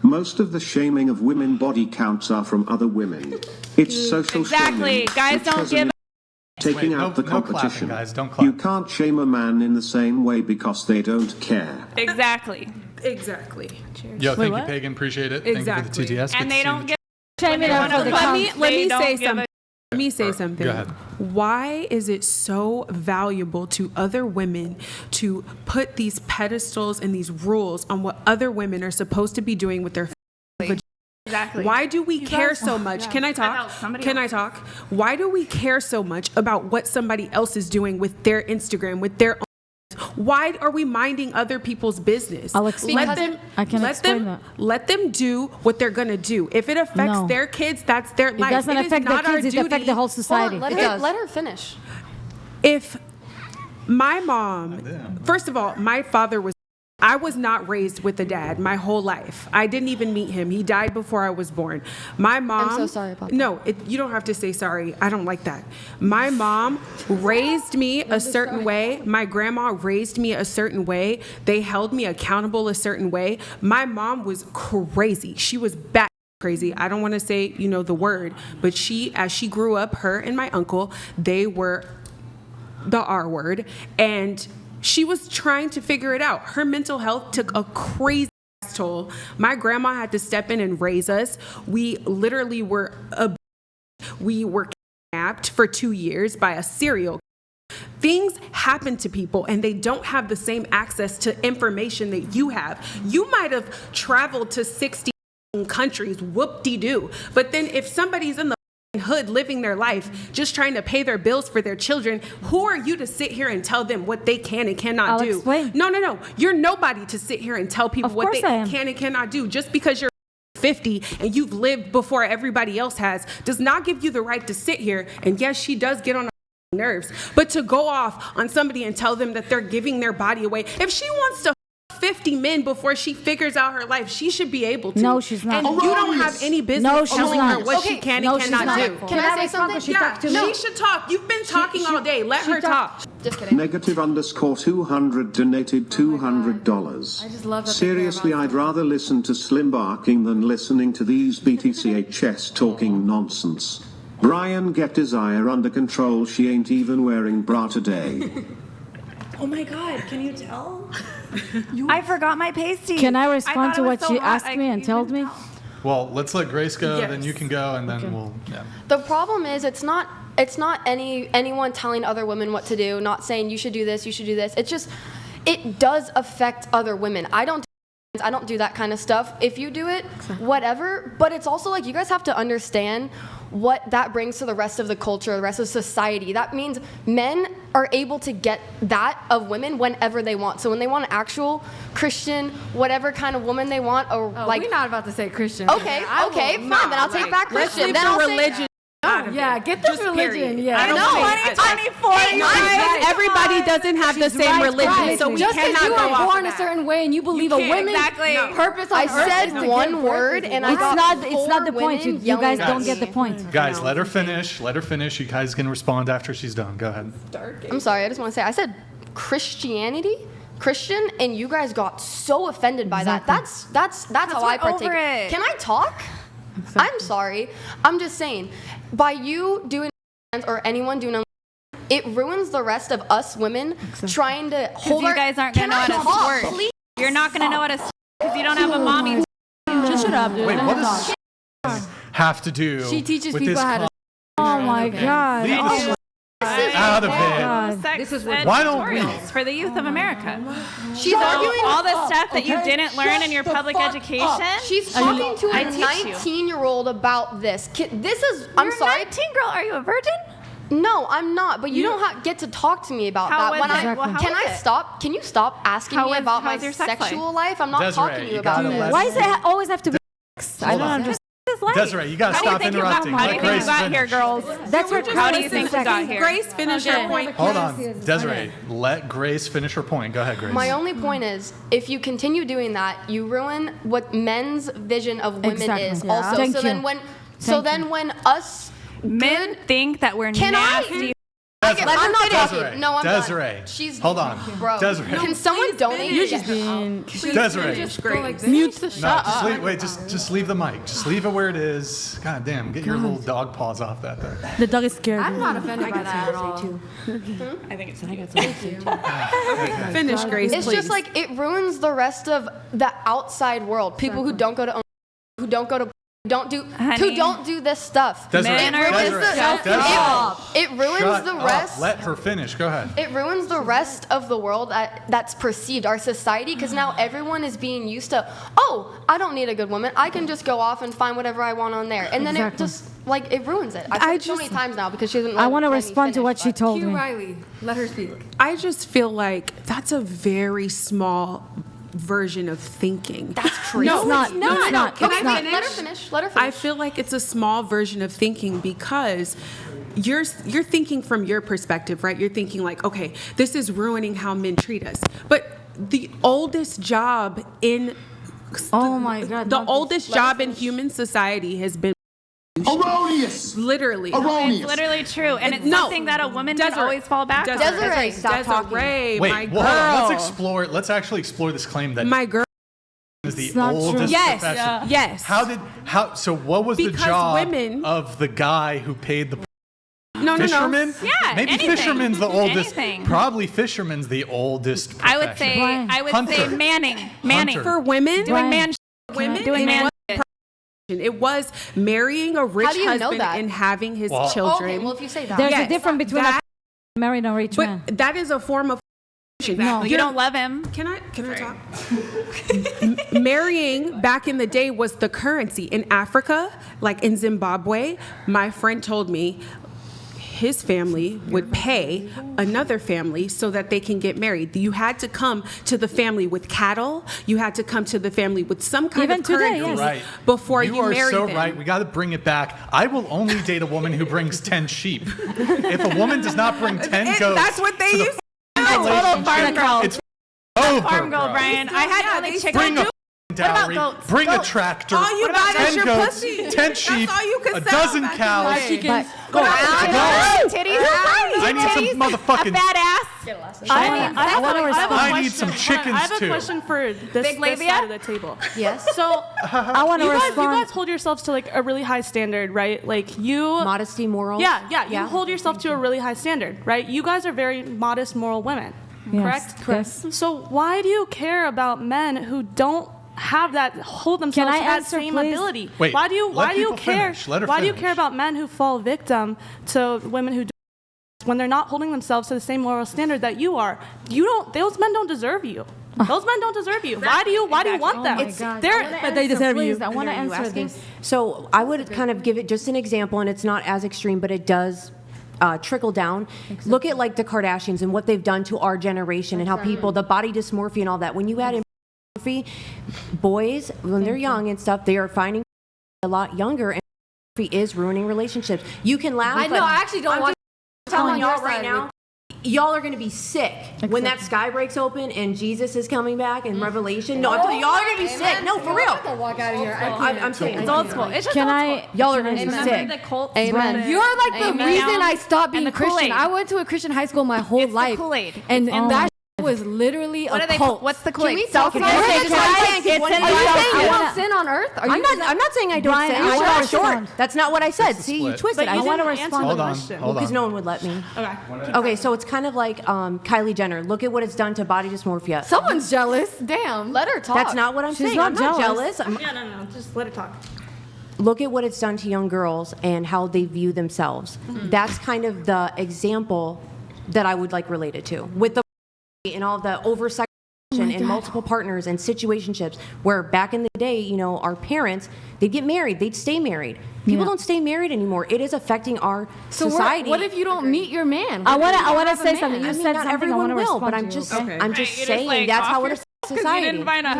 Most of the shaming of women body counts are from other women. It's social Exactly. shaming. Guys don't give Taking out the competition. Guys, don't clap. You can't shame a man in the same way because they don't care. Exactly. Yo, thank you, Pagan. Appreciate it. Exactly. Thank you for the TTS. And they don't give Shame it up for the Let me say something. Go ahead. Why is it so valuable to other women to put these pedestals and these rules on what other women are supposed to be doing with their Exactly. Why do we care so much? Can I talk? I talk? Why do we care so much about what somebody else is doing with their Instagram, with their own? Why are we minding other people's business? I'll explain. Let them do what they're gonna do. If it affects their kids, that's their life. It doesn't affect the kids, it affects the whole society. Let her finish. If my mom, first of all, my father I was not raised with a dad my whole life. I didn't even meet him. He died before I was born. My mom. I'm so sorry about that. No, you don't have to say sorry. I don't like that. My mom raised me a certain way. My grandma raised me a certain way. They held me accountable a certain way. My mom was crazy. She was bat crazy. I don't want to say, the word, but as she grew up, her and my uncle, they were the R word, and she was trying to figure it out. Her mental health took a crazy toll. My grandma had to step in and raise us. We literally were kidnapped for 2 years by a serial. Things happen to people and they don't have the same access to information that you have. You might have traveled to 60 countries, whoop-de-doo. But then if somebody's in the hood living their life, just trying to pay their bills for their children, who are you to sit here and tell them what they can and cannot do? Explain. No. You're nobody to sit here and tell people what they can and cannot do. Just because you're 50 and you've lived before everybody else has does not give you the right to sit here. And yes, she does get on our nerves, but to go off on somebody and tell them that they're giving their body away. If she wants to 50 men before she figures out her life, she should be able to. No, she's not. And you don't have any business telling her what she can and cannot do. Can I say something? She should talk. You've been talking all day. Let her talk. Just kidding. -200 donated $200. I just love that. Seriously, I'd rather listen to Slim barking than listening to these BTCHS talking nonsense. Brian, get desire under control. She ain't even wearing bra today. Oh my God, can you tell? I forgot my pasty. Can I respond to what she asked me and told me? Well, let's let Grace go, then you can go, and then we'll. Yeah. The problem is it's not anyone telling other women what to do, not saying you should do this, you should do this. It's just, it does affect other women. I don't do that kind of stuff. If you do it, whatever. But it's also like you guys have to understand what that brings to the rest of the culture, the rest of society. That means men are able to get that of women whenever they want. So when they want an actual Christian, whatever kind of woman they want, or we're not about to say Christian. Okay, fine. Then I'll take back Christian. Then I'll religion. Get this religion. Period. Yeah, I know. 2024. Everybody doesn't have the same religion, so we just cannot you go were born a certain way and you believe a woman's purpose on earth I is to said give one birth word, to and you. It's not the point. You guys don't get the point. Guys, let her finish. Let her finish. You guys can respond after she's done. Go ahead. I'm sorry. I just want to say I said Christianity. Christian, and you guys got so offended by that. That's how I partake. Can I talk? Exactly. I'm sorry. I'm just saying, by you doing or anyone doing, it ruins the rest of us women trying to hold. You guys aren't gonna know how to squirt. You're not gonna know how to because you don't have a mommy. Just shut up, dude. Wait, what does have to do? She teaches with people this how to. Oh my God. Out of it. This is Why don't we? For the youth of America. She's arguing all the stuff that you didn't learn in your public education. She's talking to a 19-year-old about this. This is. I'm sorry. 19, girl. Are you a virgin? No, I'm not. But you don't get to talk to me about that. Can I stop? Can you stop asking me about my sexual life? I'm not talking to you about this. Why does it always have to be sex? I don't understand. Desiree, you gotta stop interrupting. How do you think you got here, girls? That's her. How do you think we got here? Grace, finish her point. Hold on, Desiree. Let Grace finish her point. Go ahead, Grace. My only point is, if you continue doing that, you ruin what men's vision of women is. Yeah. Also, Thank so you. then when us Men think that we're nasty. I'm not Desiree. talking. No, I'm Desiree. done. She's Hold on. bro. Desiree. Can someone donate? You're just being Desiree. mute. Just leave the mic. Just leave it where it is. God damn, get your little dog paws off that thing. The dog is scared. I'm not offended by that at all. I think it's Finish, Grace, It's please. just like it ruins the rest of the outside world. People who don't go to, who don't go to, who don't do this stuff. Desiree. It ruins Desiree. it ruins Shut the up. rest. Let her finish. Go ahead. It ruins the rest of the world that's perceived, our society, because now everyone is being used to, oh, I don't need a good woman. I can just go off and find whatever I want on there. And then it just, like, it ruins it. I've said it so many times now because she doesn't I want to let me respond to finish, what she but- told Q me. Riley, let her speak. I just feel like that's a very small version of thinking. That's crazy. No, It's not. no, It's no. not. Can It's I not. finish? Let her finish. Let her finish. I feel like it's a small version of thinking because you're thinking from your perspective, right? You're thinking like, okay, this is ruining how men treat us. But the oldest job in Oh my God. the not this. oldest job in human society has been Erroneous! literally. Erroneous! It's literally true, and it's No. something that a woman can Desiree. always fall back on. Desiree, stop talking. Desiree, Wait, my well, girl. hold on. Let's explore. Let's actually explore this claim that My girl. is the It's not true. oldest Yes. profession. Yes. So what was the Because job women- of the guy who paid the No, fisherman? Yeah, Maybe anything. fisherman's the oldest. Anything. Probably fisherman's the oldest I would profession. say, Brian. I would Hunter. say Manning. Hunter. For women, Doing man. women, Doing it man. was- It was marrying a rich How do you know husband that? and having his Well- children. Okay, well, if you say that. There's Yes, a difference between that- a married and a rich man. but that is a form of. No. You don't love him. Can I talk? Marrying back in the day was the currency in Africa, like in Zimbabwe. My friend told me his family would pay another family so that they can get married. You had to come to the family with cattle. You had to come to the family with some kind Even of today, currency yes. Right. before you are married so them. right. We got to bring it back. I will only date a woman who brings 10 sheep. If a woman does not bring 10 goats, That's what they to the used. Total farm girl. it's over. Farm girl, bro. Brian. I had only chickens. Bring a dowry. goats? Bring a Goats. tractor. All you got 10 is your goats, pussy. 10 That's sheep, all you could a sell dozen back in cows. the day. But Titties. I need some A motherfucking. fat ass. I want to respond. I need some chickens I have a too. question for this labia? side of the table. Yes. So I want to you respond. guys hold yourselves to like a really high standard, right? Like you Modesty, morals. Yeah. You hold yourself to a really high standard, right? You guys are very modest, moral women, Yes, correct? yes. So why do you care about men who don't have that hold themselves I to that answer, same please? ability? Wait, why do you let people care? finish. Let her Why do you finish. care about men who fall victim to women who do when they're not holding themselves to the same moral standard that you are? You don't. Those men don't deserve you. Those men don't deserve you. Why do you want them? Oh my God. They're But they deserve you. I want to answer this. So I would kind of give it just an example, and it's not as extreme, but it does trickle down. Look at like the Kardashians and what they've done to our generation and how people, the body dysmorphia and all that. When you add in pornography, boys, when they're young and stuff, they are finding a lot younger, and pornography is ruining relationships. You can laugh. I know. but I actually don't I'm want just telling on your y'all right side now. Y'all are going to be sick when that sky breaks open and Jesus is coming back in Revelation. No, I'm telling you, y'all are going to be sick. No, for real. I can walk out of here. I'm saying It's old school. It's just Can old I? school. y'all are going to be Remember sick. the cult? Amen. You're like the Amen. reason I stopped being And the Christian. Kool-Aid. I went to a Christian high school my whole It's the life. Kool-Aid. And that was literally What a are they? cult. What's the Can we Kool-Aid? talk Can about I say it? just one thing? It's in One the thing. Are you Bible. saying you I don't wanna- sin on earth? Are you I'm not saying I don't Brian, say I you wanna short. respond. That's not what I said. It's a See, you split. twisted. But you I didn't want answer Hold the on. question. Hold because on. no one would let me. Okay. Okay, so it's kind of like Kylie Jenner. Look at what it's done to body dysmorphia. Someone's jealous. Damn. Let her talk. That's not what I'm She's saying. not I'm not jealous. jealous. Yeah, no. Just let her talk. Look at what it's done to young girls and how they view themselves. That's kind of the example that I would like relate it to with the and all the oversight and multiple partners and situationships where back in the day, you know, our parents, they'd get married, they'd stay married. People don't stay married anymore. It is affecting our society. What if you don't meet your man? I want to have a say man? something. You I mean, said not something. I want everyone to will, respond but to I'm you, just, okay? I'm just You're just saying like that's off how it your is because you society. didn't find a husband.